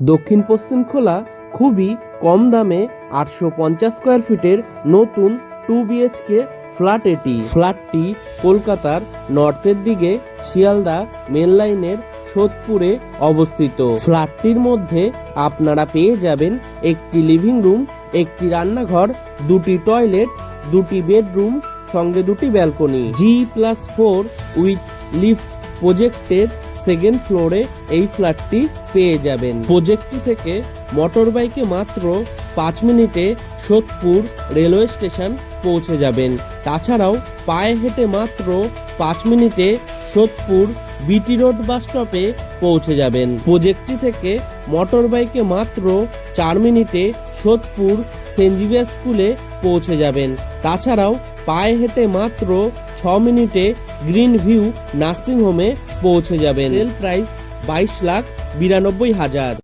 দক্ষিণ পশ্চিম খোলা খুবই কম দামে 850 স্কোয়ার ফিটের নতুন 2 BHK ফ্ল্যাট। ফ্ল্যাটটি কলকাতার নর্থের দিকে শিয়ালদা মেন লাইনের সোদপুরে অবস্থিত। ফ্ল্যাটটির মধ্যে আপনারা পেয়ে যাবেন একটি লিভিং রুম, একটি রান্নাঘর, 2টি টয়লেট, 2টি বেডরুম, সঙ্গে 2টি ব্যালকনি। G+4 উইথ লিফট প্রজেক্টের সেকেন্ড ফ্লোরে এই ফ্ল্যাটটি পেয়ে যাবেন। প্রজেক্টটি থেকে মোটর বাইকে মাত্র 5 মিনিটে সোদপুর রেলওয়ে স্টেশন পৌঁছে যাবেন। তাছাড়াও পায়ে হেঁটে মাত্র 5 মিনিটে সোদপুর বিটি রোড বাস স্টপে পৌঁছে যাবেন। প্রজেক্টটি থেকে মোটর বাইকে মাত্র 4 মিনিটে সোদপুর সেন্ট জেভিয়ার্স স্কুলে পৌঁছে যাবেন। তাছাড়াও পায়ে হেঁটে মাত্র 6 মিনিটে গ্রিন ভিউ নার্সিং হোমে পৌঁছে যাবেন। Sale price 22,92,000।